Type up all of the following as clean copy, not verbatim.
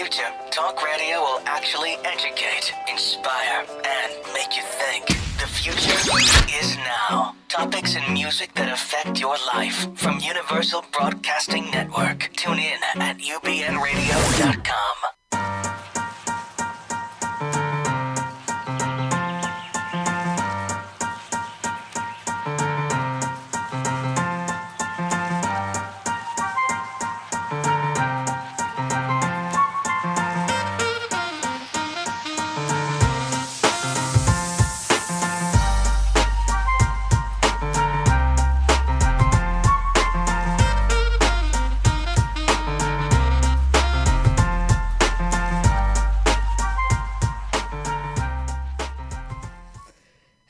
future, talk radio will actually educate, inspire, and make you think. The future is now. Topics and music that affect your life from Universal Broadcasting Network. Tune in at ubnradio.com.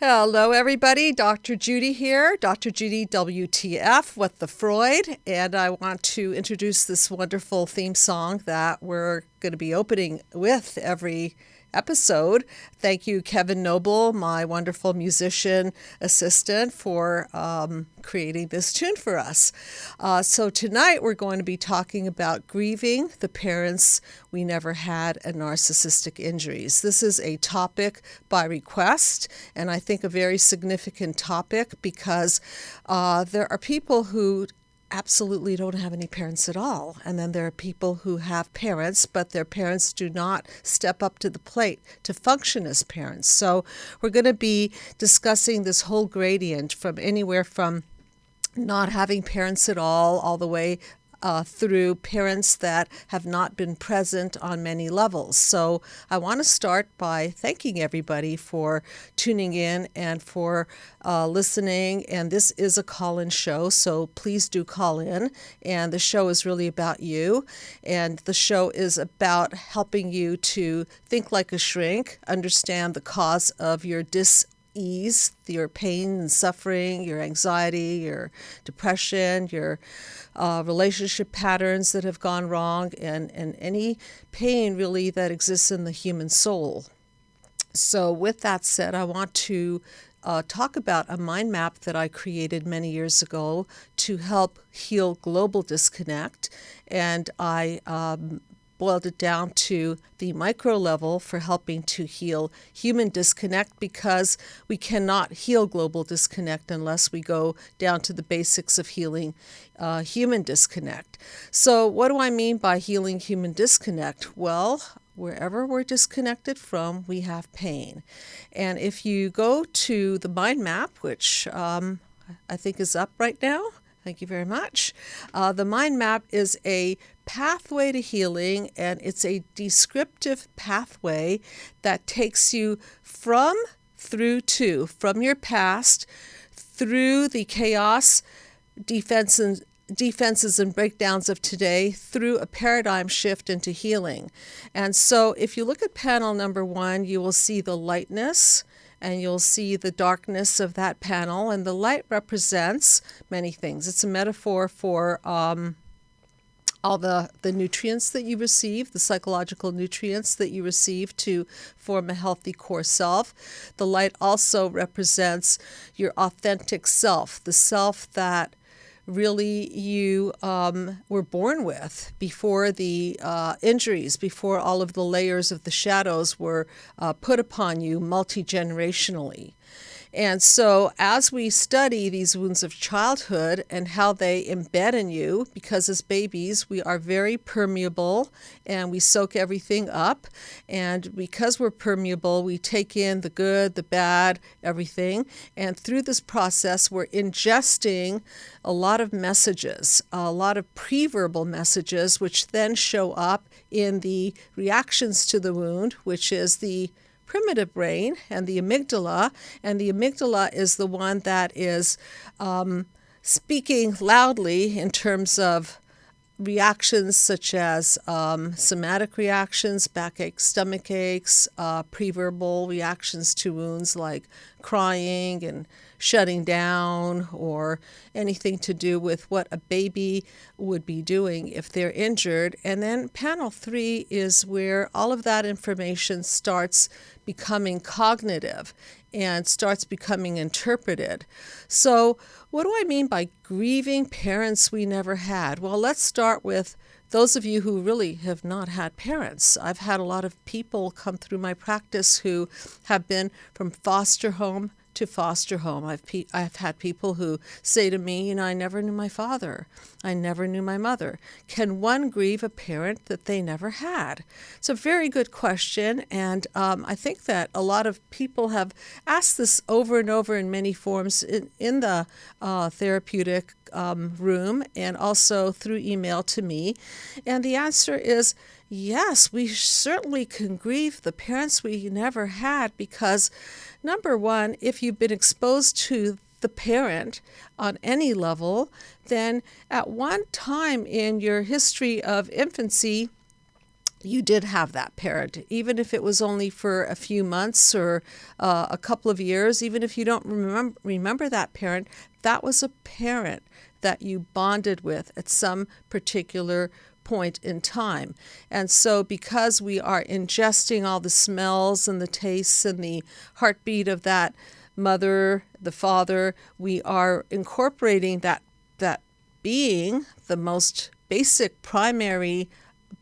Hello, everybody. Dr. Judy here, Dr. Judy WTF with the Freud, and I want to introduce this wonderful theme song that we're going to be opening with every episode. Thank you, Kevin Noble, my wonderful musician assistant, for creating this tune for us. So tonight we're going to be talking about grieving the parents we never had and narcissistic injuries. This is a topic by request, and I think a very significant topic because there are people who absolutely don't have any parents at all. And then there are people who have parents, but their parents do not step up to the plate to function as parents. So we're going to be discussing this whole gradient from anywhere from not having parents at all the way through parents that have not been present on many levels. So I want to start by thanking everybody for tuning in and for listening. And this is a call-in show, so please do call in. And the show is really about you. And the show is about helping you to think like a shrink, understand the cause of your dis-ease, your pain and suffering, your anxiety, your depression, your relationship patterns that have gone wrong, and any pain really that exists in the human soul. So with that said, I want to talk about a mind map that I created many years ago to help heal global disconnect, and I boiled it down to the micro level for helping to heal human disconnect, because we cannot heal global disconnect unless we go down to the basics of healing human disconnect. So what do I mean by healing human disconnect? Well, wherever we're disconnected from, we have pain. And if you go to the mind map, which I think is up right now, thank you very much. The mind map is a pathway to healing, and it's a descriptive pathway that takes you from your past, through the chaos, defenses and breakdowns of today, through a paradigm shift into healing. And so if you look at panel number 1, you will see the lightness, and you'll see the darkness of that panel. And the light represents many things. It's a metaphor for all the nutrients that you receive, the psychological nutrients that you receive to form a healthy core self. The light also represents your authentic self, the self that really you were born with before the injuries, before all of the layers of the shadows were put upon you multi-generationally. And so as we study these wounds of childhood and how they embed in you, because as babies we are very permeable and we soak everything up, and because we're permeable we take in the good, the bad, everything, and through this process we're ingesting a lot of messages, a lot of pre-verbal messages, which then show up in the reactions to the wound, which is the primitive brain and the amygdala. And the amygdala is the one that is speaking loudly in terms of reactions such as somatic reactions, backache, stomach aches, pre-verbal reactions to wounds like crying and shutting down, or anything to do with what a baby would be doing if they're injured. And then panel 3 is where all of that information starts becoming cognitive and starts becoming interpreted. So what do I mean by grieving parents we never had? Well, let's start with those of you who really have not had parents, I've had a lot of people come through my practice who have been from foster home to foster home. I've had people who say to me, I never knew my father. I never knew my mother. Can one grieve a parent that they never had? It's a very good question, and I think that a lot of people have asked this over and over in many forms in the therapeutic room and also through email to me. And the answer is yes, we certainly can grieve the parents we never had because, number one, if you've been exposed to the parent on any level, then at one time in your history of infancy, you did have that parent, even if it was only for a few months or a couple of years, even if you don't remember that parent, that was a parent that you bonded with at some particular point in time. And so because we are ingesting all the smells and the tastes and the heartbeat of that mother, the father, we are incorporating that being, the most basic primary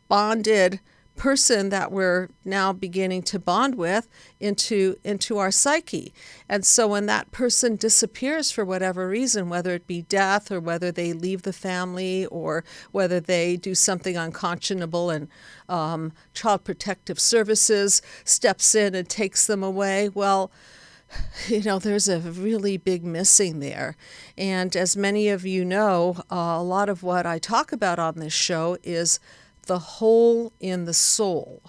bonded person that we're now beginning to bond with into our psyche. And so when that person disappears for whatever reason, whether it be death or whether they leave the family or whether they do something unconscionable and Child Protective Services steps in and takes them away, well, there's a really big missing there. And as many of you know, a lot of what I talk about on this show is the hole in the soul.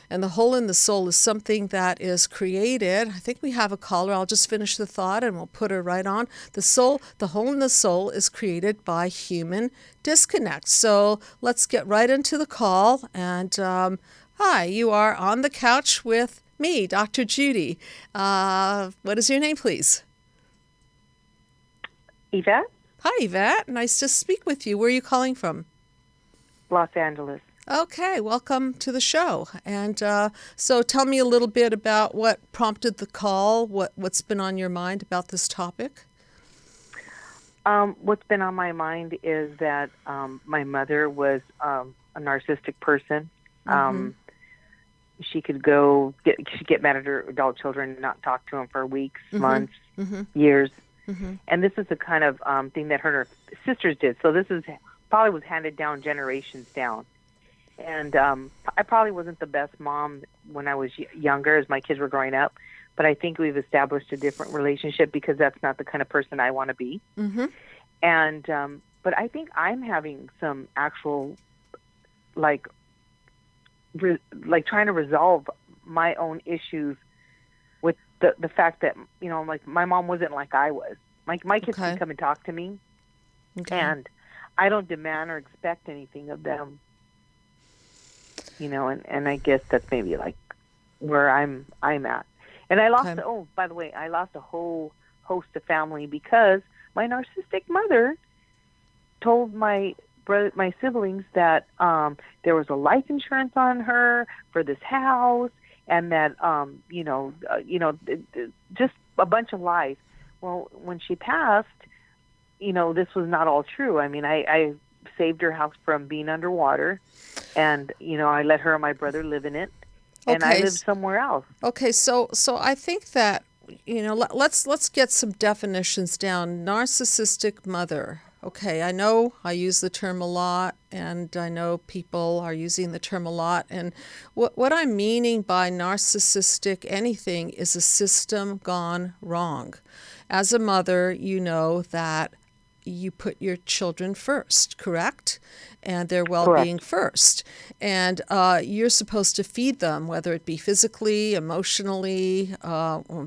And the hole in the soul is something that is created. I think we have a caller. I'll just finish the thought and we'll put her right on. The hole in the soul is created by human disconnect. So let's get right into the call. And hi, you are on the couch with me, Dr. Judy. What is your name, please? Yvette? Hi, Yvette. Nice to speak with you. Where are you calling from? Los Angeles. Okay, welcome to the show. And so tell me a little bit about what prompted the call, what's been on your mind about this topic. What's been on my mind is that my mother was a narcissistic person. Mm-hmm. She could get mad at her adult children and not talk to them for weeks, Mm-hmm. months, Mm-hmm. years. Mm-hmm. And this is the kind of thing that her sisters did. So this is probably was handed down generations down. And I probably wasn't the best mom when I was younger as my kids were growing up, but I think we've established a different relationship because that's not the kind of person I want to be. Mm-hmm. And but I think I'm having some actual like trying to resolve my own issues with the fact that like my mom wasn't like I was. My kids can come and talk to me, and I don't demand or expect anything of them. And I guess that's maybe like where I'm at. And I lost. Oh, by the way, I lost a whole host of family because my narcissistic mother told my siblings that there was a life insurance on her for this house, and that just a bunch of lies. Well, when she passed, this was not all true. I mean, I saved her house from being underwater, and I let her and my brother live in it, and I lived somewhere else. Okay, so I think that let's get some definitions down. Narcissistic mother. Okay, I know I use the term a lot, and I know people are using the term a lot. And what I'm meaning by narcissistic anything is a system gone wrong. As a mother, you know that you put your children first, correct? And their well-being first. And you're supposed to feed them, whether it be physically, emotionally,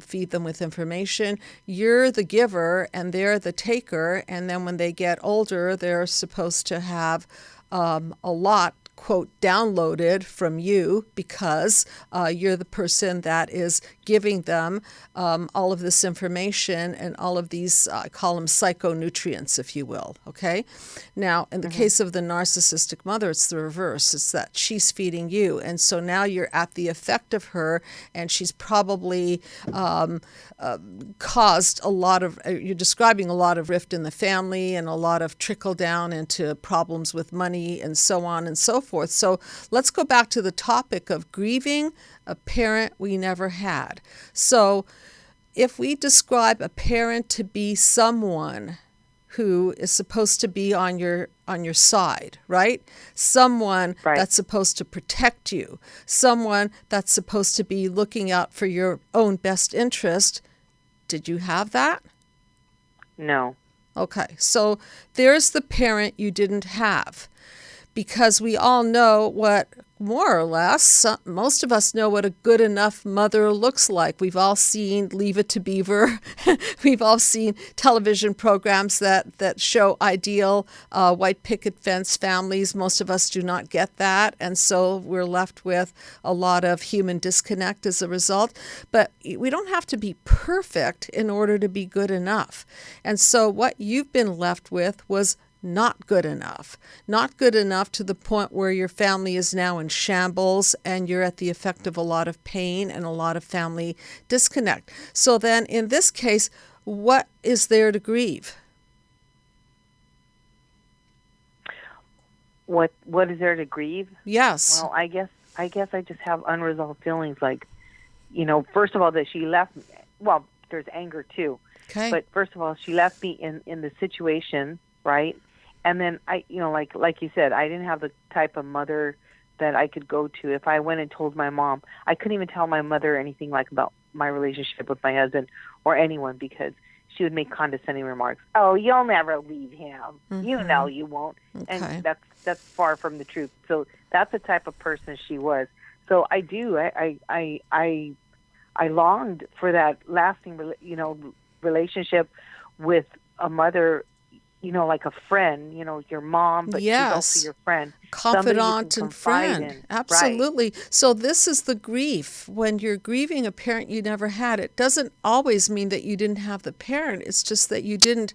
feed them with information. You're the giver and they're the taker. And then when they get older, they're supposed to have a lot, quote, downloaded from you because you're the person that is giving them all of this information and all of these, I call them psychonutrients, if you will, okay? Now, in the case of the narcissistic mother, it's the reverse. It's that she's feeding you, and so now you're at the effect of her, and she's probably caused a lot of, you're describing a lot of rift in the family and a lot of trickle down into problems with money and so on and so forth. So let's go back to the topic of grieving a parent we never had. So if we describe a parent to be someone who is supposed to be on your side, right? Someone that's supposed to protect you, someone that's supposed to be looking out for your own best interest. Did you have that? No. Okay, so there's the parent you didn't have, because we all know what, more or less, most of us know what a good enough mother looks like. We've all seen Leave It to Beaver. We've all seen television programs that show ideal white picket fence families. Most of us do not get that, and so we're left with a lot of human disconnect as a result. But we don't have to be perfect in order to be good enough. And so what you've been left with was not good enough. Not good enough to the point where your family is now in shambles and you're at the effect of a lot of pain and a lot of family disconnect. So then in this case, what is there to grieve? What is there to grieve? Yes. Well, I guess I just have unresolved feelings, like, first of all, that she left me. Well, there's anger too. Okay. But first of all, she left me in the situation, right? And then like you said, I didn't have the type of mother that I could go to. If I went and told my mom, I couldn't even tell my mother anything like about my relationship with my husband or anyone, because she would make condescending remarks. Oh, you'll never leave him. Mm-hmm. You know you won't. Okay. And that's far from the truth. So that's the type of person she was. So I longed for that lasting, relationship with a mother, like a friend, your mom, but she's also your friend. Confidant and friend. In. Absolutely. Right. So this is the grief. When you're grieving a parent you never had, it doesn't always mean that you didn't have the parent. It's just that you didn't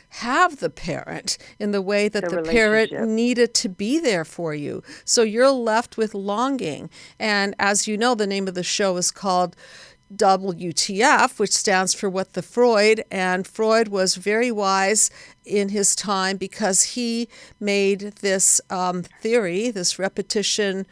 have the parent in the way that the parent needed to be there for you. So you're left with longing. And as you know, the name of the show is called WTF, which stands for What the Freud, and Freud was very wise in his time because he made this theory, this repetition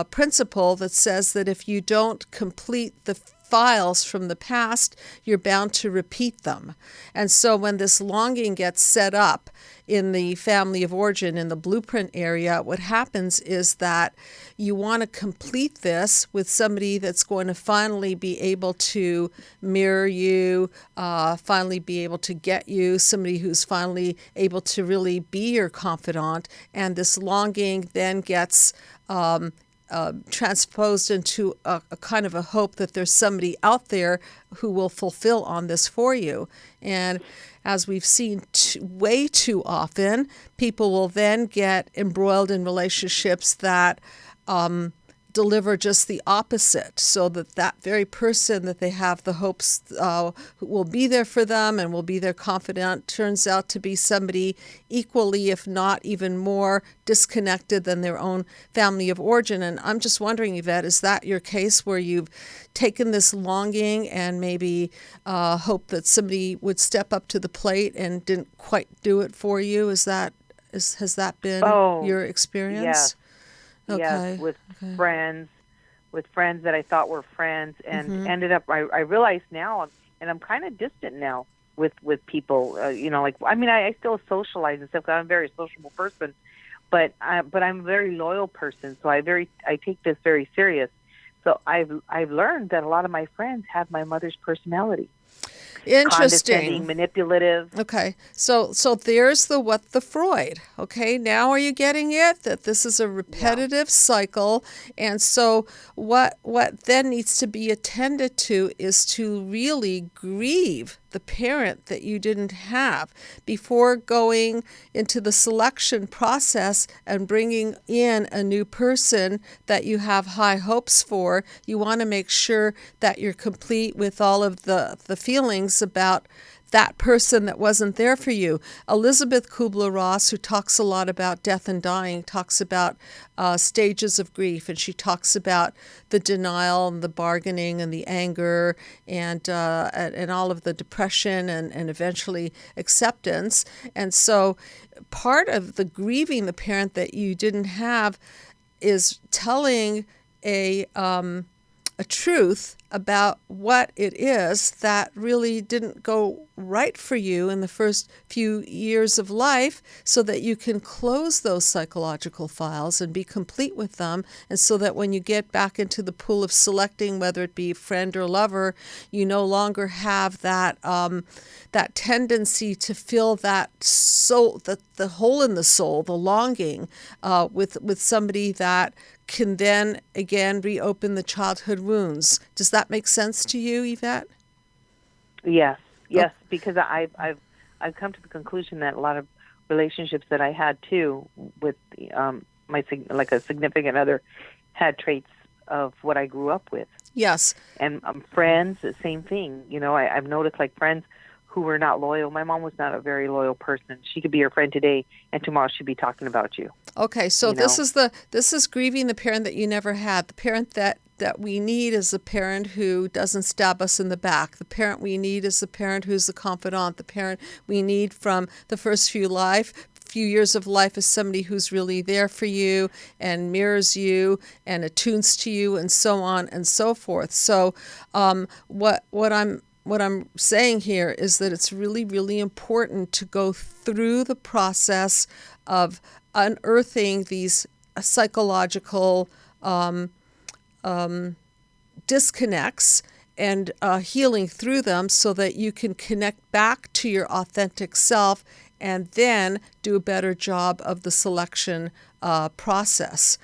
principle that says that if you don't complete the files from the past, you're bound to repeat them. And so when this longing gets set up in the family of origin, in the blueprint area, what happens is that you want to complete this with somebody that's going to finally be able to mirror you, finally be able to get you, somebody who's finally able to really be your confidant. And this longing then gets transposed into a kind of a hope that there's somebody out there who will fulfill on this for you. And as we've seen way too often, people will then get embroiled in relationships that deliver just the opposite, so that very person that they have the hopes will be there for them and will be their confidant turns out to be somebody equally, if not even more, disconnected than their own family of origin. And I'm just wondering, Yvette, is that your case where you've taken this longing and maybe hope that somebody would step up to the plate and didn't quite do it for you? Has that been your experience? Yes. Okay. Yes, with friends that I thought were friends, and ended up. I realize now, and I'm kind of distant now with people. I still socialize and stuff. 'Cause I'm a very sociable person, but I'm a very loyal person. So I take this very serious. So I've learned that a lot of my friends have my mother's personality. Interesting. Manipulative. Okay. So there's the what the Freud. Okay. Now are you getting it? That this is a repetitive cycle. And so what then needs to be attended to is to really grieve the parent that you didn't have. Before going into the selection process and bringing in a new person that you have high hopes for, you want to make sure that you're complete with all of the feelings about that person that wasn't there for you. Elizabeth Kubler-Ross, who talks a lot about death and dying, talks about stages of grief, and she talks about the denial and the bargaining and the anger and all of the depression and eventually acceptance. And so part of the grieving the parent that you didn't have is telling a truth about what it is that really didn't go right for you in the first few years of life, so that you can close those psychological files and be complete with them, and so that when you get back into the pool of selecting, whether it be friend or lover, you no longer have that that tendency to fill that soul, the hole in the soul, the longing, with somebody that can then again reopen the childhood wounds. Does that make sense to you, Yvette? Yes, because I've come to the conclusion that a lot of relationships that I had too with my a significant other had traits of what I grew up with. Yes. And friends, the same thing. I've noticed like friends who were not loyal. My mom was not a very loyal person. She could be your friend today, and tomorrow she'd be talking about you. Okay, so this is grieving the parent that you never had. The parent that we need is the parent who doesn't stab us in the back. The parent we need is the parent who's the confidant. The parent we need from the first few years of life is somebody who's really there for you and mirrors you and attunes to you and so on and so forth. So what I'm saying here is that it's really, really important to go through the process of unearthing these psychological disconnects and healing through them, so that you can connect back to your authentic self and then do a better job of the selection process.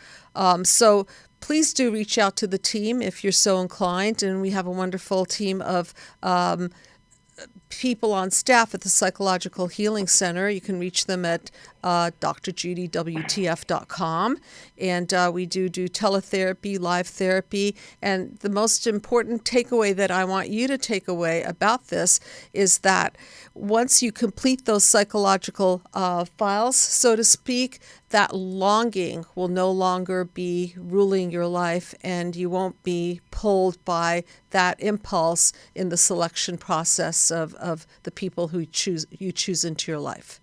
So please do reach out to the team if you're so inclined, and we have a wonderful team of people on staff at the Psychological Healing Center. You can reach them at drjudywtf.com, and we do teletherapy, live therapy, and the most important takeaway that I want you to take away about this is that once you complete those psychological files, so to speak, that longing will no longer be ruling your life, and you won't be pulled by that impulse in the selection process of the people who you choose into your life.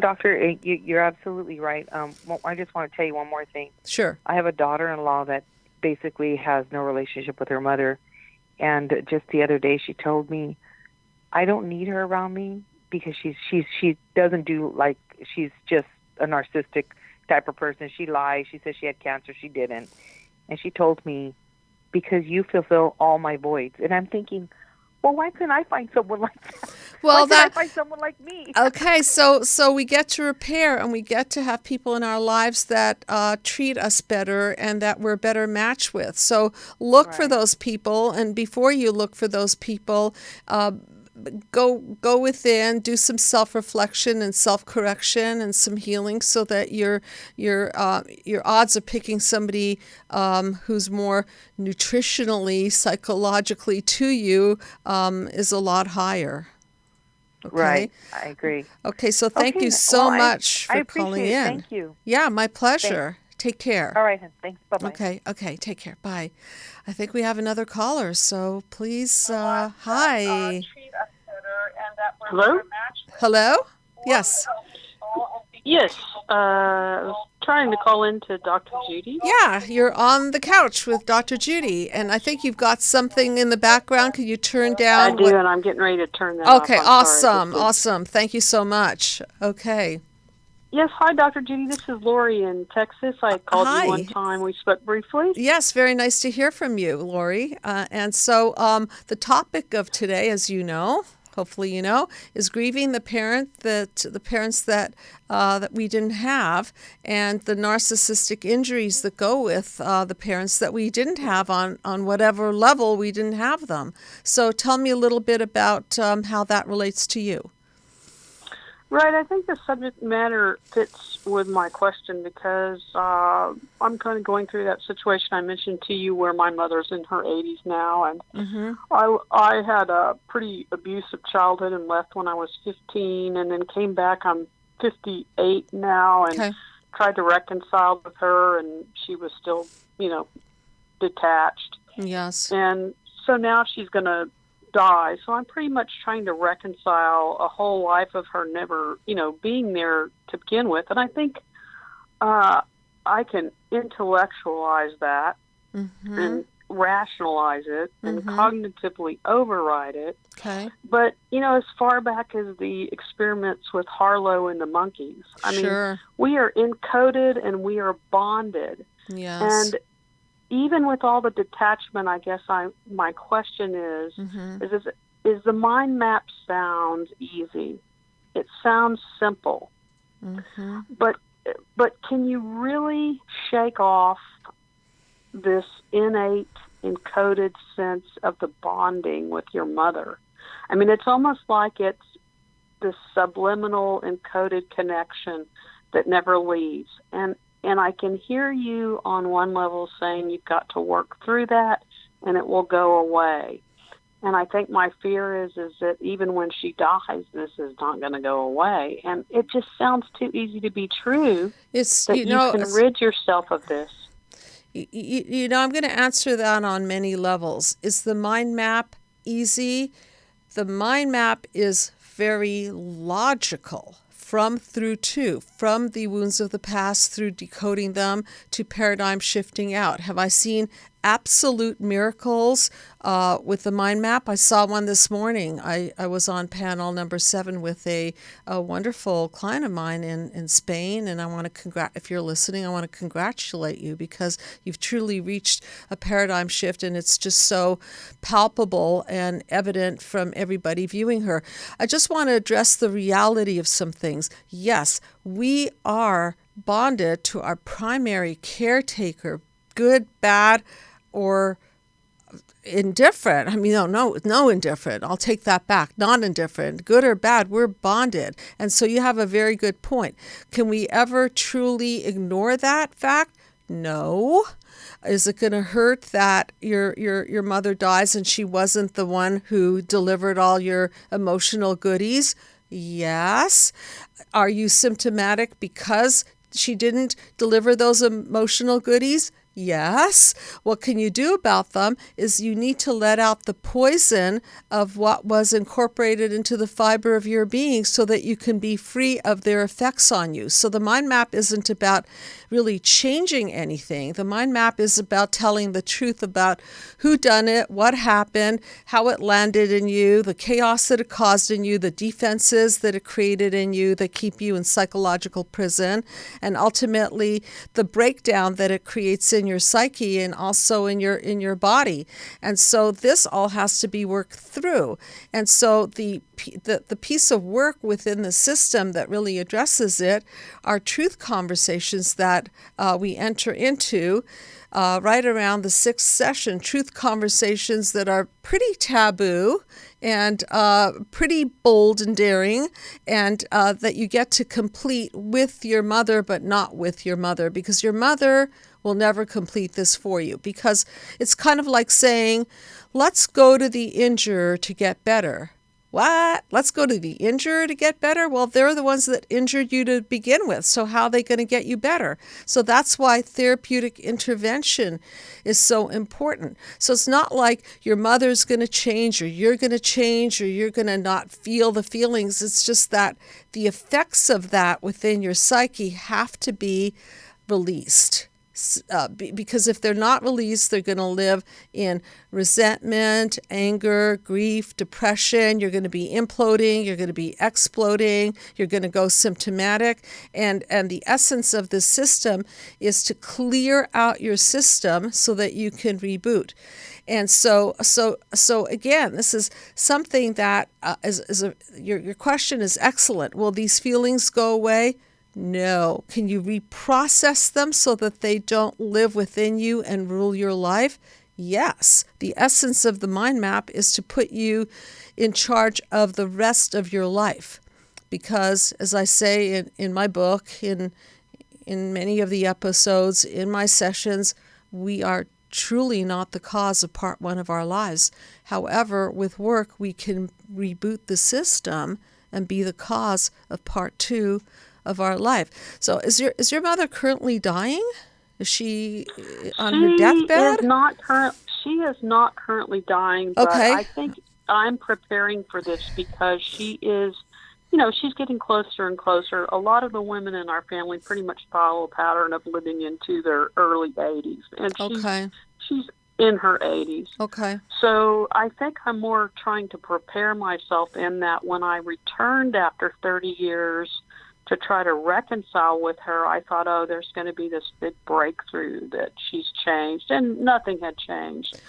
Doctor, you're absolutely right. I just want to tell you one more thing. Sure. I have a daughter-in-law that basically has no relationship with her mother, and just the other day she told me, I don't need her around me because she doesn't do, like, she's just a narcissistic type of person. She lies. She says she had cancer. She didn't. And she told me, because you fulfill all my voids. And I'm thinking, well, why couldn't I find someone like that? Well, why can't I find someone like me? Okay, so we get to repair, and we get to have people in our lives that treat us better and that we're a better match with. So look for those people, and before you look for those people, go within, do some self-reflection and self-correction and some healing, so that your odds of picking somebody who's more nutritionally, psychologically to you is a lot higher. Okay? Right, I agree. Okay, so thank you so much for calling in. Thank you. Yeah, my pleasure. Thanks. Take care. All right, thanks. Bye-bye. Okay, take care. Bye. I think we have another caller, so please, hi. Hello? Hello? Yes. Yes. I was trying to call in to Dr. Judy. Yeah, you're on the couch with Dr. Judy, and I think you've got something in the background. Can you turn down? I do, and I'm getting ready to turn that off. Okay, I'm sorry. awesome. Thank you so much. Okay. Yes, hi, Dr. Judy. This is Lori in Texas. I called Hi. you one time. We spoke briefly. Yes, very nice to hear from you, Lori. And so the topic of today, as you know, hopefully you know, is grieving the parents that we didn't have, and the narcissistic injuries that go with the parents that we didn't have on whatever level we didn't have them. So tell me a little bit about how that relates to you. Right. I think the subject matter fits with my question because I'm kind of going through that situation I mentioned to you where my mother's in her 80s now. And I had a pretty abusive childhood and left when I was 15 and then came back. I'm 58 now and tried to reconcile with her, and she was still, detached. Yes. And so now she's going to die. So I'm pretty much trying to reconcile a whole life of her never, being there to begin with. And I think I can intellectualize that and rationalize it and cognitively override it. Okay. But, as far back as the experiments with Harlow and the monkeys, I mean, we are encoded and we are bonded. Yes. And even with all the detachment, I guess my question is the mind map sound easy? It sounds simple. But can you really shake off this innate, encoded sense of the bonding with your mother? I mean, it's almost like it's this subliminal, encoded connection that never leaves. And I can hear you on one level saying you've got to work through that and it will go away. And I think my fear is that even when she dies, this is not going to go away. And it just sounds too easy to be true that you can rid yourself of this. I'm going to answer that on many levels. Is the mind map easy? The mind map is very logical. From the wounds of the past, through decoding them, to paradigm shifting out. Have I seen absolute miracles with the mind map? I saw one this morning. I was on panel number 7 with a wonderful client of mine in Spain, and I want to if you're listening, I want to congratulate you because you've truly reached a paradigm shift, and it's just so palpable and evident from everybody viewing her. I just want to address the reality of some things. Yes, we are bonded to our primary caretaker, good, bad, or indifferent. I mean, no indifferent. I'll take that back. Not indifferent. Good or bad, we're bonded. And so you have a very good point. Can we ever truly ignore that fact? No. Is it going to hurt that your mother dies and she wasn't the one who delivered all your emotional goodies? Yes. Are you symptomatic because she didn't deliver those emotional goodies? Yes. What can you do about them is you need to let out the poison of what was incorporated into the fiber of your being so that you can be free of their effects on you. So the mind map isn't about really changing anything. The mind map is about telling the truth about who done it, what happened, how it landed in you, the chaos that it caused in you, the defenses that it created in you that keep you in psychological prison, and ultimately the breakdown that it creates in your psyche and also in your body. And so this all has to be worked through. And so the piece of work within the system that really addresses it are truth conversations that we enter into right around the 6th session, truth conversations that are pretty taboo and pretty bold and daring, and that you get to complete with your mother, but not with your mother, because your mother will never complete this for you, because it's kind of like saying, let's go to the injurer to get better. What? Let's go to the injurer to get better? Well, they're the ones that injured you to begin with, so how are they going to get you better? So that's why therapeutic intervention is so important. So it's not like your mother's going to change, or you're going to change, or you're going to not feel the feelings. It's just that the effects of that within your psyche have to be released. Because if they're not released, they're going to live in resentment, anger, grief, depression. You're going to be imploding. You're going to be exploding. You're going to go symptomatic. And the essence of this system is to clear out your system so that you can reboot. And so again, this is something that your question is excellent. Will these feelings go away? No. Can you reprocess them so that they don't live within you and rule your life? Yes. The essence of the mind map is to put you in charge of the rest of your life. Because, as I say in my book, in many of the episodes, in my sessions, we are truly not the cause of part one of our lives. However, with work, we can reboot the system and be the cause of part two of our life. So is your mother currently dying? Is she on her deathbed? She is not currently dying, but okay. I think I'm preparing for this because she is, she's getting closer and closer. A lot of the women in our family pretty much follow a pattern of living into their early 80s. And she's in her 80s. Okay. So I think I'm more trying to prepare myself in that when I returned after 30 years to try to reconcile with her, I thought, oh, there's going to be this big breakthrough that she's changed, and nothing had changed.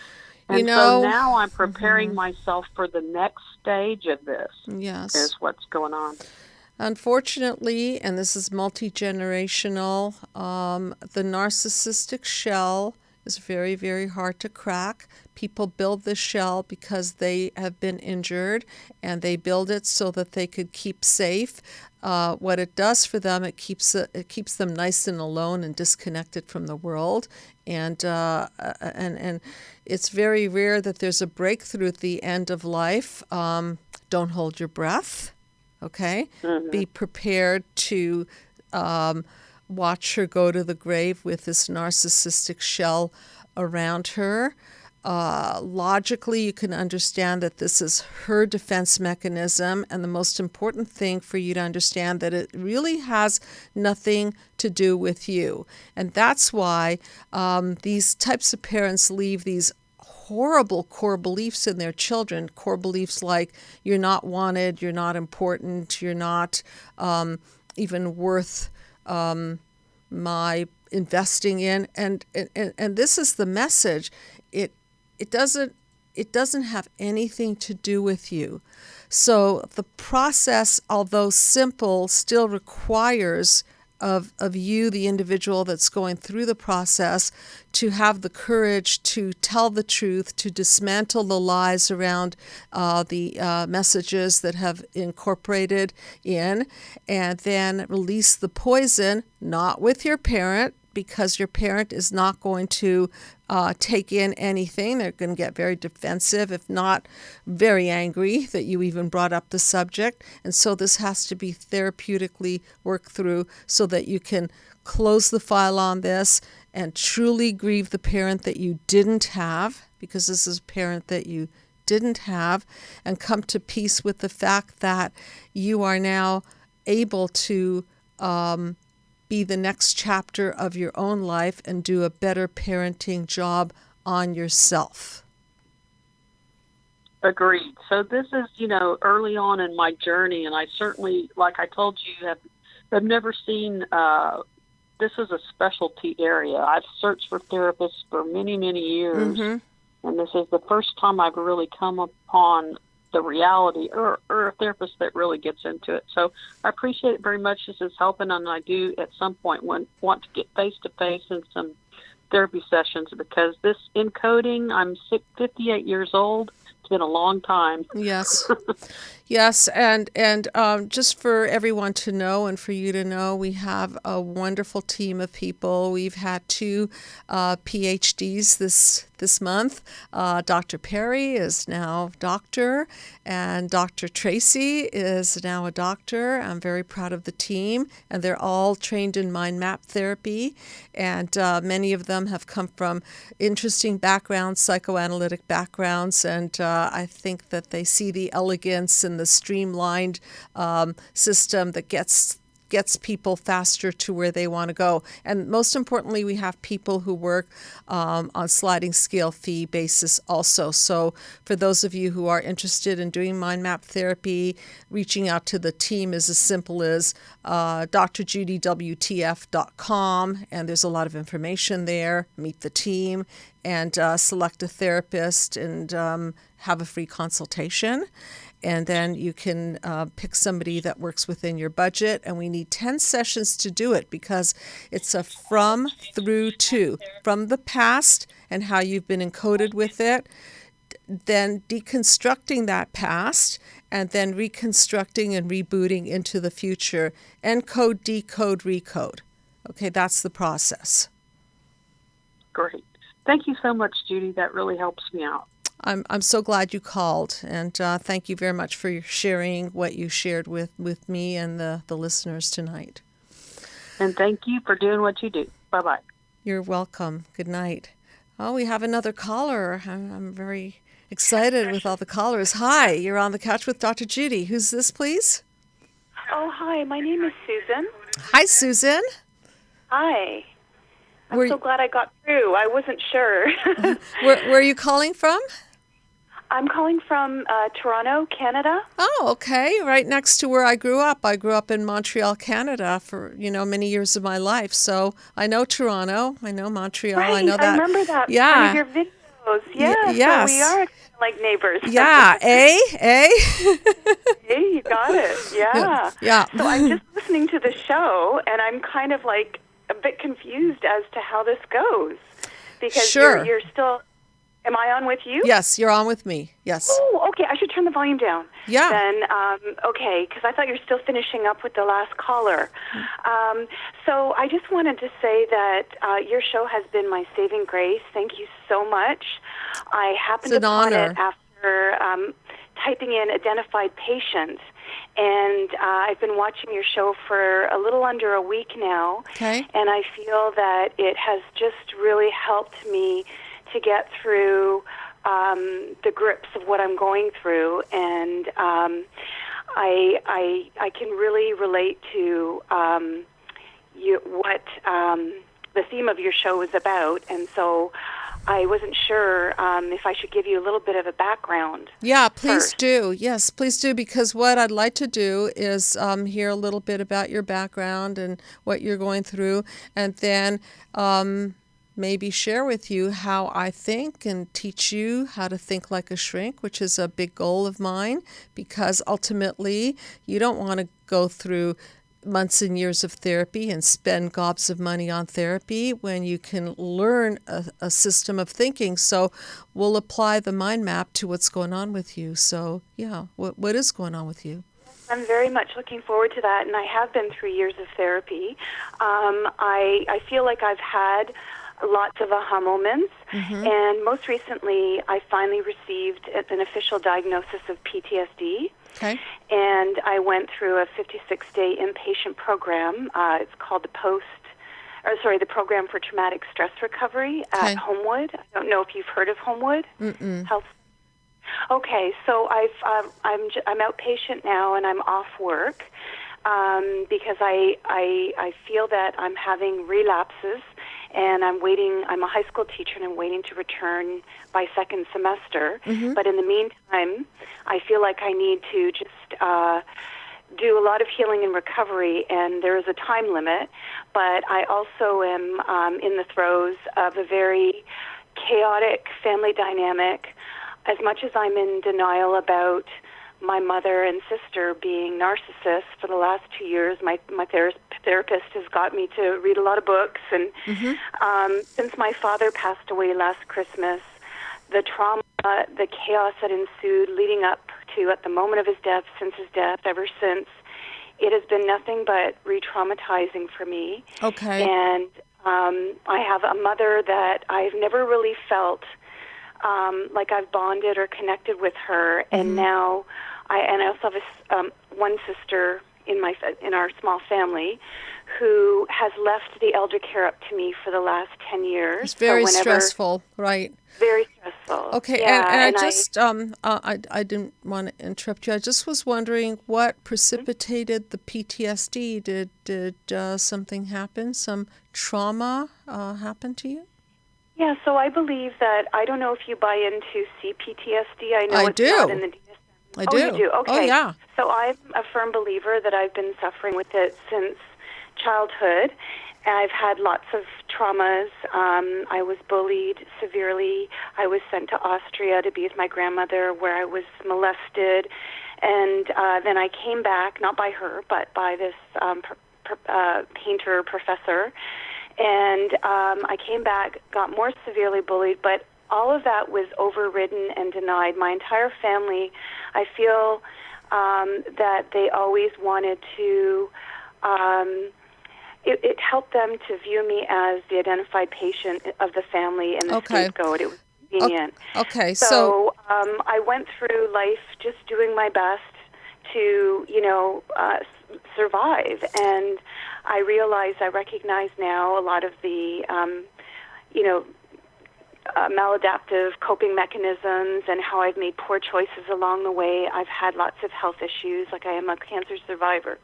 And so now I'm preparing myself for the next stage of this. Yes. Is what's going on. Unfortunately, and this is multi-generational, the narcissistic shell is very, very hard to crack. People build this shell because they have been injured, and they build it so that they could keep safe. What it does for them, it keeps them nice and alone and disconnected from the world, and it's very rare that there's a breakthrough at the end of life. Don't hold your breath, okay? Mm-hmm. Be prepared to watch her go to the grave with this narcissistic shell around her. Logically, you can understand that this is her defense mechanism, and the most important thing for you to understand that it really has nothing to do with you. And that's why these types of parents leave these horrible core beliefs in their children, core beliefs like you're not wanted, you're not important, you're not even worth my investing in, and this is the message. It doesn't have anything to do with you. So the process, although simple, still requires of you, the individual that's going through the process, to have the courage to tell the truth, to dismantle the lies around the messages that have incorporated in, and then release the poison, not with your parent, because your parent is not going to take in anything. They're going to get very defensive, if not very angry that you even brought up the subject. And so this has to be therapeutically worked through so that you can close the file on this and truly grieve the parent that you didn't have, because this is a parent that you didn't have, and come to peace with the fact that you are now able to be the next chapter of your own life and do a better parenting job on yourself. Agreed. So this is, early on in my journey, and I certainly, like I told you, have never seen, this is a specialty area. I've searched for therapists for many, many years, and this is the first time I've really come upon the reality or a therapist that really gets into it. So I appreciate it very much. This is helping, and I do at some point want to get face-to-face in some therapy sessions, because this encoding, I'm 58 years old. It's been a long time. Yes. Yes, and just for everyone to know and for you to know, we have a wonderful team of people. We've had 2 PhDs this month. Dr. Perry is now doctor, and Dr. Tracy is now a doctor. I'm very proud of the team, and they're all trained in mind map therapy, and many of them have come from interesting backgrounds, psychoanalytic backgrounds, and I think that they see the elegance and the streamlined system that gets gets people faster to where they want to go. And most importantly, we have people who work on sliding scale fee basis also. So for those of you who are interested in doing mind map therapy, reaching out to the team is as simple as drjudywtf.com, and there's a lot of information there. Meet the team and select a therapist and have a free consultation. And then you can pick somebody that works within your budget. And we need 10 sessions to do it because it's a from, through, to. From the past and how you've been encoded with it, then deconstructing that past, and then reconstructing and rebooting into the future. Encode, decode, recode. Okay, that's the process. Great. Thank you so much, Judy. That really helps me out. I'm so glad you called, and thank you very much for sharing what you shared with me and the listeners tonight. And thank you for doing what you do. Bye-bye. You're welcome. Good night. Oh, we have another caller. I'm very excited with all the callers. Hi, you're on the couch with Dr. Judy. Who's this, please? Oh, hi. My name is Susan. Hi, Susan. Hi. I'm so glad I got through. I wasn't sure. Where are you calling from? I'm calling from Toronto, Canada. Oh, okay. Right next to where I grew up. I grew up in Montreal, Canada for, many years of my life. So I know Toronto. I know Montreal. Right. I know that. I remember that. Yeah. One of your videos. Yeah. Yes. So we are like neighbors. Yeah. Eh? Hey, you got it. Yeah. Yeah. So I'm just listening to the show, and I'm kind of like a bit confused as to how this goes. Because Sure. you're still... Am I on with you? Yes, you're on with me. Yes. Oh, okay. I should turn the volume down. Yeah. Then, okay, because I thought you were still finishing up with the last caller. So I just wanted to say that your show has been my saving grace. Thank you so much. I happened upon it after typing in identified patient. And I've been watching your show for a little under a week now. Okay. And I feel that it has just really helped me to get through the grips of what I'm going through, and I can really relate to what the theme of your show is about, and so I wasn't sure if I should give you a little bit of a background. Yeah, please first. do. Yes, please do, because what I'd like to do is hear a little bit about your background and what you're going through, and then maybe share with you how I think and teach you how to think like a shrink, which is a big goal of mine, because ultimately you don't want to go through months and years of therapy and spend gobs of money on therapy when you can learn a system of thinking. So we'll apply the mind map to what's going on with you. So yeah, what is going on with you? I'm very much looking forward to that, and I have been through years of therapy. I feel like I've had lots of aha moments, and most recently I finally received an official diagnosis of PTSD. Okay. And I went through a 56-day inpatient program. It's called the Program for Traumatic Stress Recovery at Homewood. I don't know if you've heard of Homewood Health. Okay, so I'm outpatient now, and I'm off work because I feel that I'm having relapses. And I'm a high school teacher, and I'm waiting to return by second semester. But in the meantime, I feel like I need to just do a lot of healing and recovery, and there is a time limit. But I also am in the throes of a very chaotic family dynamic. As much as I'm in denial about my mother and sister being narcissists for the last 2 years, my therapist has got me to read a lot of books, and since my father passed away last Christmas, the trauma, the chaos that ensued leading up to at the moment of his death, since his death, ever since, it has been nothing but re-traumatizing for me. Okay. And I have a mother that I've never really felt like I've bonded or connected with her, and now I also have one sister in our small family who has left the elder care up to me for the last 10 years. It's very stressful, right? Very stressful. Okay, yeah, and I just, I didn't want to interrupt you. I just was wondering what precipitated the PTSD. Did something happen? Some trauma happen to you? Yeah, so I believe that, I don't know if you buy into CPTSD. I know I it's do. not in the DSM. I do. Oh, you do? Okay. Oh, yeah. So I'm a firm believer that I've been suffering with it since childhood. I've had lots of traumas. I was bullied severely. I was sent to Austria to be with my grandmother, where I was molested. And then I came back, not by her, but by this painter professor. And I came back, got more severely bullied, but all of that was overridden and denied. My entire family, I feel that they always wanted to, it helped them to view me as the identified patient of the family and the scapegoat. It was convenient. Okay, so I went through life just doing my best to, survive. And I recognize now a lot of the, maladaptive coping mechanisms and how I've made poor choices along the way. I've had lots of health issues, like I am a cancer survivor.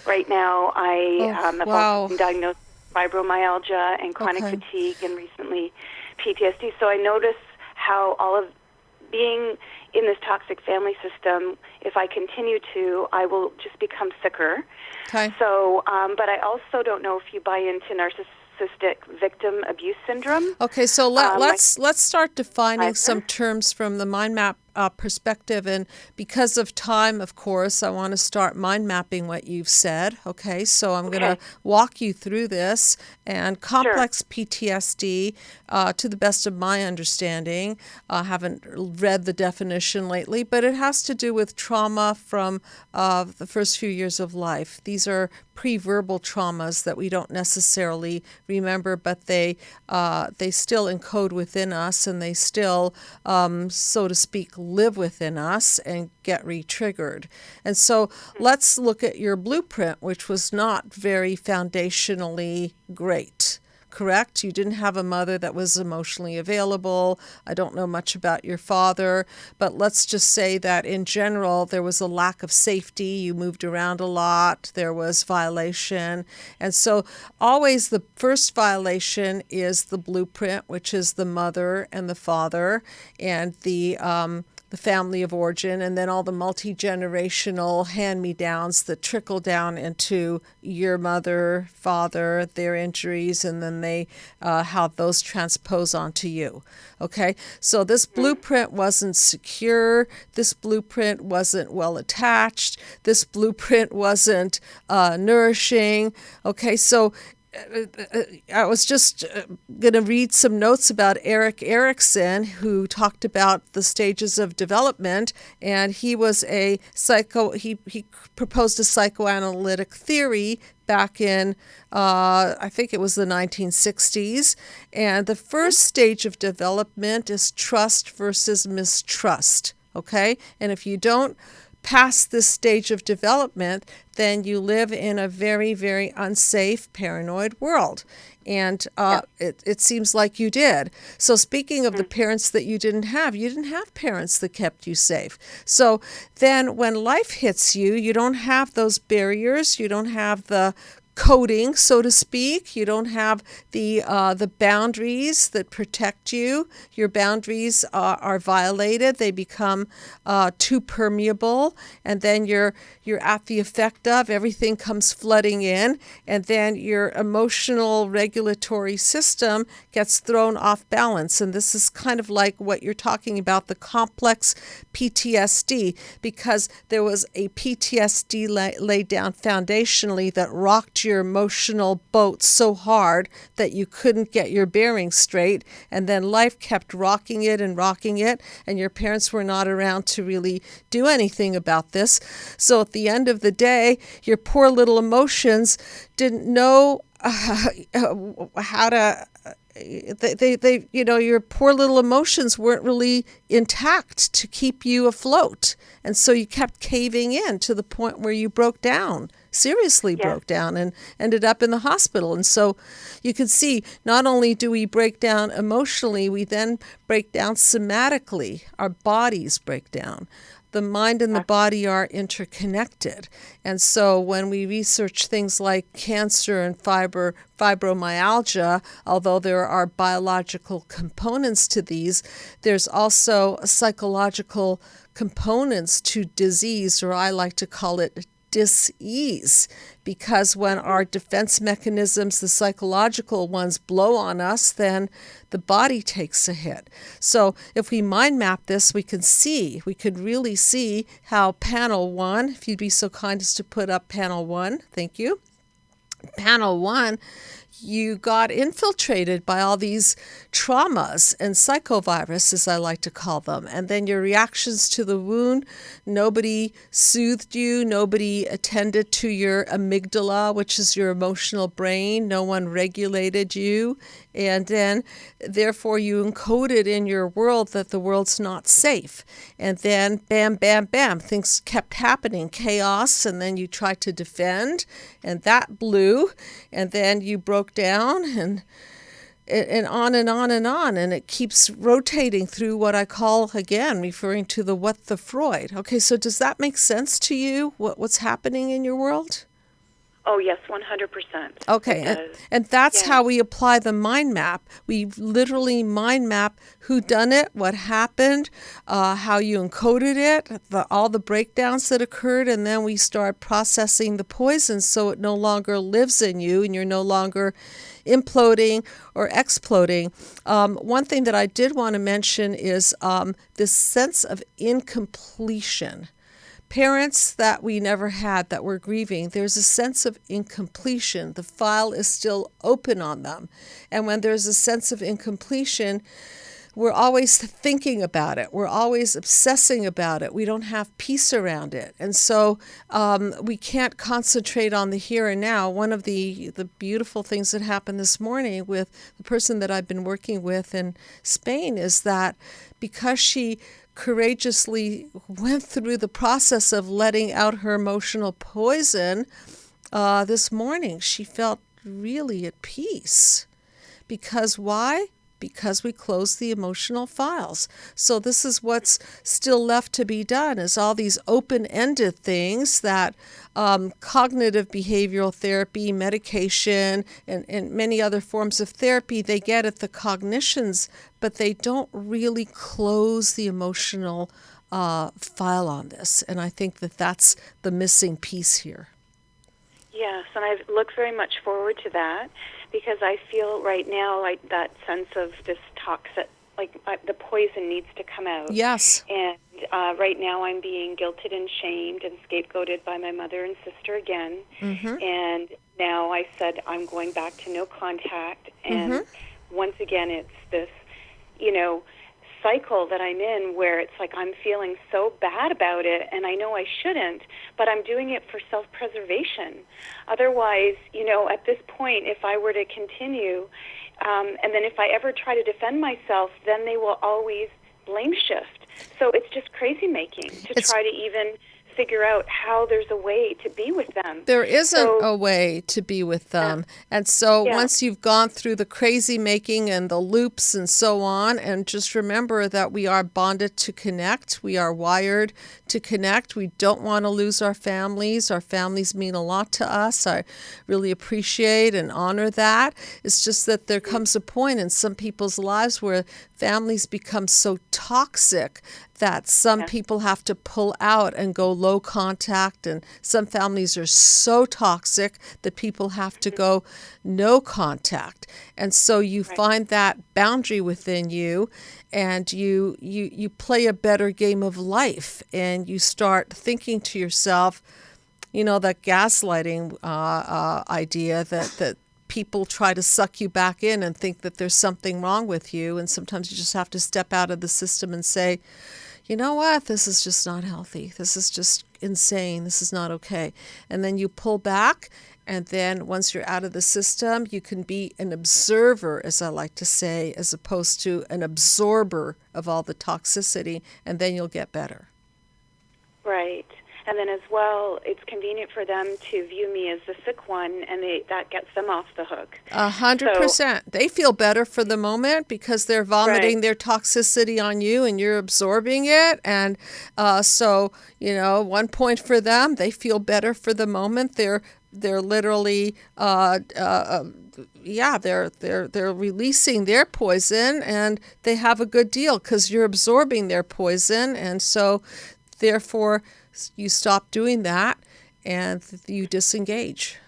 Right now, I have also been diagnosed with fibromyalgia and chronic fatigue, and recently PTSD. So I notice how all of being in this toxic family system, if I continue to, I will just become sicker. Okay. So, but I also don't know if you buy into narcissistic victim abuse syndrome. Okay, so let's start defining some terms from the mind map perspective, and because of time, of course, I want to start mind mapping what you've said. Okay, so I'm going to walk you through this. And complex PTSD, to the best of my understanding, I haven't read the definition lately, but it has to do with trauma from the first few years of life. These are pre-verbal traumas that we don't necessarily remember, but they still encode within us, and they still, so to speak, live within us and get re-triggered. And so let's look at your blueprint, which was not very foundationally great. Correct? You didn't have a mother that was emotionally available. I don't know much about your father, but let's just say that in general, there was a lack of safety. You moved around a lot. There was violation. And so always the first violation is the blueprint, which is the mother and the father and the family of origin, and then all the multi-generational hand-me-downs that trickle down into your mother, father, their injuries, and then they how those transpose onto you. Okay, so this blueprint wasn't secure. This blueprint wasn't well attached. This blueprint wasn't nourishing. Okay, so I was just going to read some notes about Erik Erikson, who talked about the stages of development, and he was he proposed a psychoanalytic theory back in, I think it was the 1960s, and the first stage of development is trust versus mistrust, okay? And if you don't pass this stage of development, then you live in a very, very unsafe, paranoid world. And it seems like you did. So speaking of the parents that you didn't have parents that kept you safe. So then when life hits you, you don't have those barriers, you don't have the coding, so to speak. You don't have the boundaries that protect you. Your boundaries are violated. They become too permeable, and then you're at the effect of everything comes flooding in, and then your emotional regulatory system gets thrown off balance. And this is kind of like what you're talking about, the complex PTSD, because there was a PTSD laid down foundationally that rocked your emotional boat so hard that you couldn't get your bearings straight, and then life kept rocking it, and your parents were not around to really do anything about this. So at the end of the day, your poor little emotions didn't know how to your poor little emotions weren't really intact to keep you afloat. And so you kept caving in to the point where you broke down seriously broke down and ended up in the hospital. And so you can see, not only do we break down emotionally, we then break down somatically. Our bodies break down. The mind and the body are interconnected. And so when we research things like cancer and fibromyalgia, although there are biological components to these, there's also psychological components to disease, or I like to call it dis-ease, because when our defense mechanisms, the psychological ones, blow on us, then the body takes a hit. So if we mind map this, we could really see how panel 1, if you'd be so kind as to put up panel 1, thank you. Panel 1, you got infiltrated by all these traumas and psychoviruses, I like to call them. And then your reactions to the wound, nobody soothed you, nobody attended to your amygdala, which is your emotional brain, no one regulated you. And then, therefore, you encoded in your world that the world's not safe. And then, bam, bam, bam, things kept happening, chaos, and then you tried to defend, and that blew, and then you broke down, and on and on and on, and it keeps rotating through what I call, again, referring to the what the Freud. Okay, so does that make sense to you, what's happening in your world? Oh, yes, 100%. Okay, and that's how we apply the mind map. We literally mind map who done it, what happened, how you encoded it, all the breakdowns that occurred, and then we start processing the poison so it no longer lives in you and you're no longer imploding or exploding. One thing that I did want to mention is this sense of incompletion. Parents that we never had that were grieving, there's a sense of incompletion. The file is still open on them. And when there's a sense of incompletion, we're always thinking about it. We're always obsessing about it. We don't have peace around it. And so we can't concentrate on the here and now. One of the beautiful things that happened this morning with the person that I've been working with in Spain is that because she courageously went through the process of letting out her emotional poison, this morning she felt really at peace. Because why? Because we closed the emotional files. So this is what's still left to be done, is all these open-ended things that cognitive behavioral therapy, medication, and many other forms of therapy, they get at the cognitions, but they don't really close the emotional file on this. And I think that that's the missing piece here. Yes, and I look very much forward to that, because I feel right now like that sense of this toxic, like the poison needs to come out. Yes. And right now I'm being guilted and shamed and scapegoated by my mother and sister again. Mm-hmm. And now I said I'm going back to no contact. And once again, it's this, cycle that I'm in where it's like I'm feeling so bad about it, and I know I shouldn't, but I'm doing it for self-preservation. Otherwise, at this point, if I were to continue, and then if I ever try to defend myself, then they will always blame shift. So it's just crazy making to try to even figure out how there's a way to be with them. There isn't a way to be with them. And so once you've gone through the crazy making and the loops and so on, and just remember that we are bonded to connect. We are wired to connect. We don't want to lose our families. Our families mean a lot to us. I really appreciate and honor that. It's just that there comes a point in some people's lives where families become so toxic that some people have to pull out and go low contact, and some families are so toxic that people have to go no contact. And so you find that boundary within you, and you play a better game of life, and you start thinking to yourself, that gaslighting idea that people try to suck you back in and think that there's something wrong with you, and sometimes you just have to step out of the system and say, you know what, this is just not healthy. This is just insane. This is not okay. And then you pull back, and then once you're out of the system, you can be an observer, as I like to say, as opposed to an absorber of all the toxicity, and then you'll get better. Right. And then as well, it's convenient for them to view me as the sick one, and that gets them off the hook. 100%. They feel better for the moment because they're vomiting their toxicity on you and you're absorbing it. And so, 1 point for them. They feel better for the moment. They're literally they're releasing their poison, and they have a good deal because you're absorbing their poison, and so therefore you stop doing that and you disengage.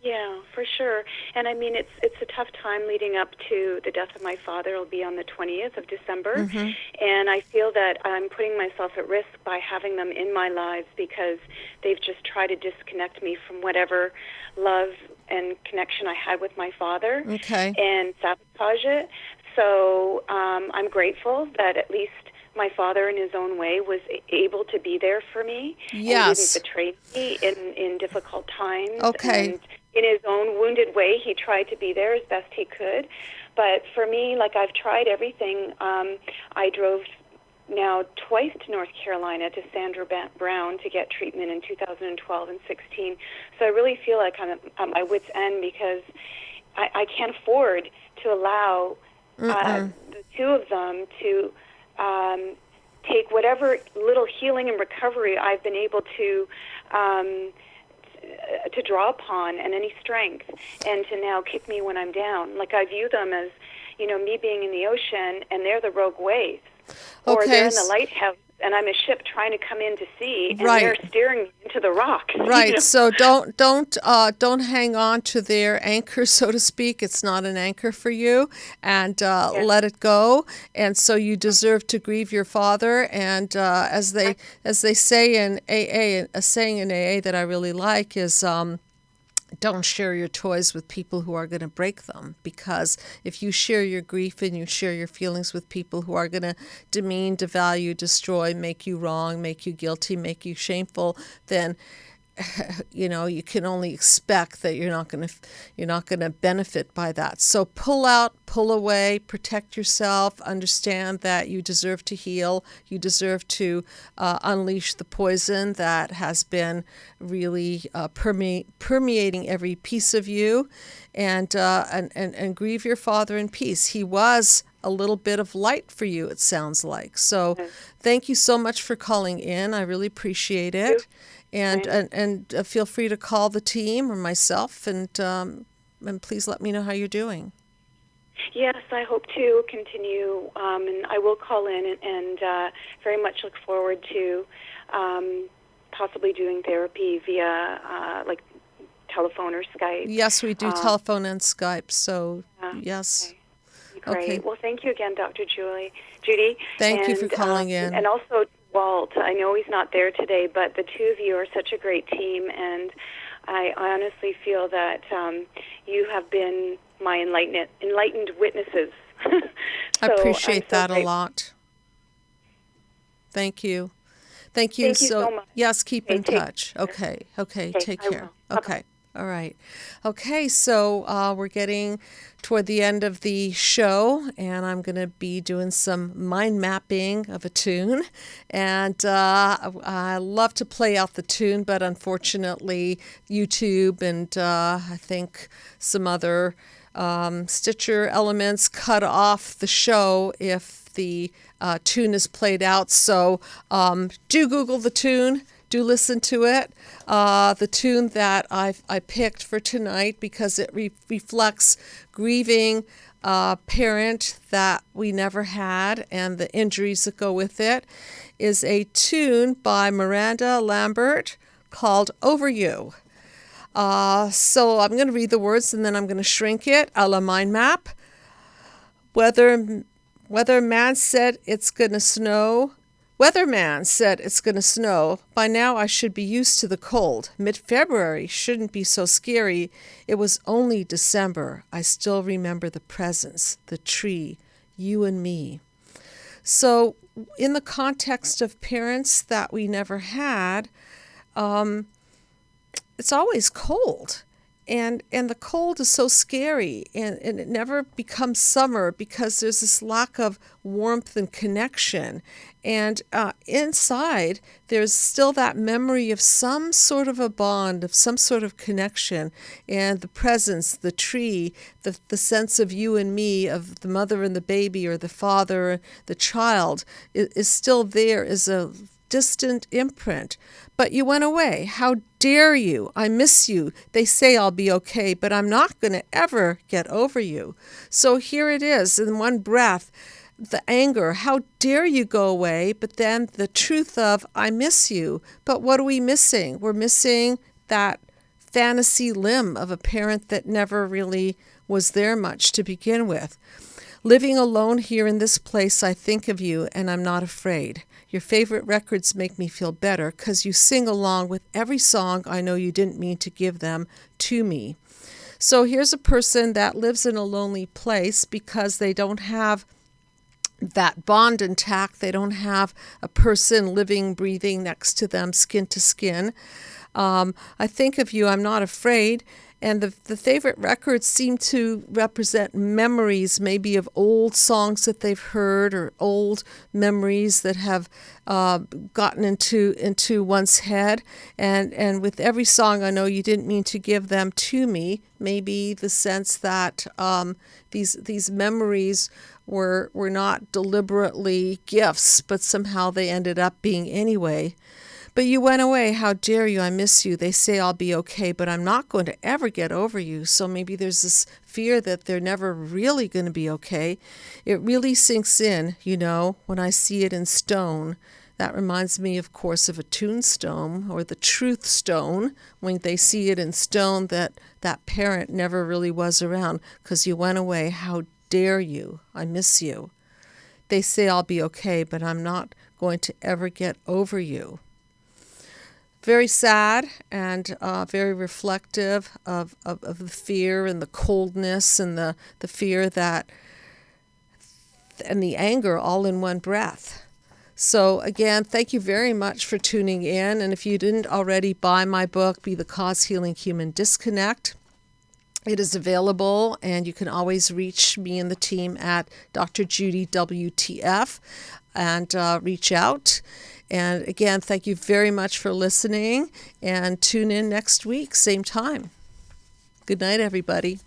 Yeah, for sure. And I mean, it's a tough time leading up to the death of my father. It'll be on the 20th of December. Mm-hmm. And I feel that I'm putting myself at risk by having them in my lives because they've just tried to disconnect me from whatever love and connection I had with my father and sabotage it. So I'm grateful that at least my father, in his own way, was able to be there for me and didn't betray me in difficult times. And in his own wounded way, he tried to be there as best he could. But for me, like, I've tried everything. I drove now twice to North Carolina to Sandra Brown to get treatment in 2012 and 16. So I really feel like I'm at my wit's end because I can't afford to allow the two of them to take whatever little healing and recovery I've been able to draw upon and any strength, and to now kick me when I'm down. Like, I view them as, me being in the ocean and they're the rogue waves. Or they're in the lighthouse and I'm a ship trying to come in to sea, and they're steering me into the rocks. Right. So don't hang on to their anchor, so to speak. It's not an anchor for you, and let it go. And so you deserve to grieve your father. And as they say in AA, a saying in AA that I really like is, don't share your toys with people who are going to break them, because if you share your grief and you share your feelings with people who are going to demean, devalue, destroy, make you wrong, make you guilty, make you shameful, then you can only expect that you're not going to benefit by that. So pull out, pull away, protect yourself, understand that you deserve to heal, you deserve to unleash the poison that has been really permeating every piece of you, and grieve your father in peace. He was a little bit of light for you, it sounds like. So thank you so much for calling in. I really appreciate it. And feel free to call the team or myself, and please let me know how you're doing. Yes, I hope to continue, and I will call in and very much look forward to possibly doing therapy via like telephone or Skype. Yes, we do telephone and Skype, so yes. Okay. Great. Well, thank you again, Dr. Judy. Thank you for calling in. And also Walt, I know he's not there today, but the two of you are such a great team, and I honestly feel that you have been my enlightened witnesses. I appreciate that a lot. Thank you. Thank you so much. Yes, keep in touch. Okay, take care. Okay. All right. Okay, so we're getting toward the end of the show, and I'm going to be doing some mind mapping of a tune. And I love to play out the tune, but unfortunately, YouTube and I think some other Stitcher elements cut off the show if the tune is played out. So do Google the tune. Do listen to it. The tune that I picked for tonight, because it reflects grieving a parent that we never had and the injuries that go with it, is a tune by Miranda, Lambert, called Over You. So I'm going to read the words and then I'm going to shrink it a la mind map. Weatherman said it's going to snow. Weatherman said it's going to snow. By now I should be used to the cold. Mid-February shouldn't be so scary. It was only December. I still remember the presents, the tree, you and me. So in the context of parents that we never had, it's always cold. and the cold is so scary, and it never becomes summer because there's this lack of warmth and connection. And inside, there's still that memory of some sort of a bond, of some sort of connection, and the presence, the tree, the sense of you and me, of the mother and the baby, or the father, the child, is still there as a distant imprint. But you went away. How dare you? I miss you. They say I'll be okay, but I'm not going to ever get over you. So here it is in one breath. The anger, how dare you go away? But then the truth of, I miss you. But what are we missing? We're missing that fantasy limb of a parent that never really was there much to begin with. Living alone here in this place, I think of you, and I'm not afraid. Your favorite records make me feel better because you sing along with every song I know you didn't mean to give them to me. So here's a person that lives in a lonely place because they don't have that bond intact. They don't have a person living, breathing next to them, skin to skin. I think of you, I'm not afraid. And the favorite records seem to represent memories, maybe of old songs that they've heard, or old memories that have gotten into one's head. And with every song, I know you didn't mean to give them to me. Maybe the sense that these memories were not deliberately gifts, but somehow they ended up being anyway. But you went away. How dare you? I miss you. They say I'll be okay, but I'm not going to ever get over you. So maybe there's this fear that they're never really going to be okay. It really sinks in, when I see it in stone. That reminds me, of course, of a tombstone or the truth stone, when they see it in stone that parent never really was around because you went away. How dare you? I miss you. They say I'll be okay, but I'm not going to ever get over you. Very sad and very reflective of the fear and the coldness and the fear that and the anger all in one breath. So again, thank you very much for tuning in. And if you didn't already buy my book, Be the Cause Healing Human Disconnect, it is available, and you can always reach me and the team at Dr. Judy WTF and reach out. And again, thank you very much for listening, and tune in next week, same time. Good night, everybody.